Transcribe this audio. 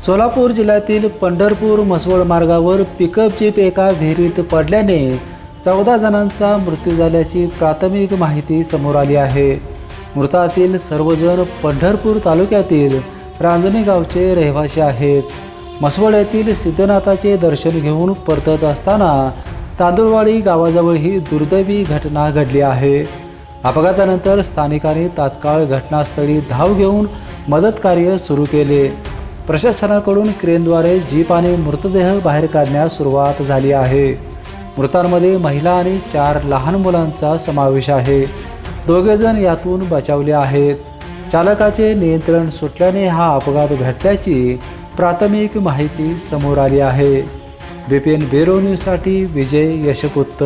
सोलापूर जिल्ह्यातील पंढरपूर म्हसवड मार्गावर pickup jeep एका विहिरीत पडल्याने 14 जणांचा मृत्यू झाल्याची प्राथमिक माहिती समोर आली आहे. मृतातील सर्वजण पंढरपूर तालुक्यातील रांजणी गावचे रहिवासी आहेत. म्हसवड येथील सिद्धनाथाचे दर्शन घेऊन परतत असताना तांदुळवाडी गावाजवळ ही दुर्दैवी घटना घडली आहे. अपघातानंतर स्थानिकांनी तात्काळ घटनास्थळी धाव घेऊन मदत कार्य सुरू केले. प्रशासनाकडून क्रेनद्वारे जीप आणि मृतदेह बाहेर काढण्यास सुरुवात झाली आहे. मृतांमध्ये महिला आणि 4 लहान मुलांचा समावेश आहे. 2 जण यातून बचावले आहेत. चालकाचे नियंत्रण सुटल्याने हा अपघात घडल्याची प्राथमिक माहिती समोर आली आहे. VPN ब्युरो न्यूजसाठी विजय यशपुत्त.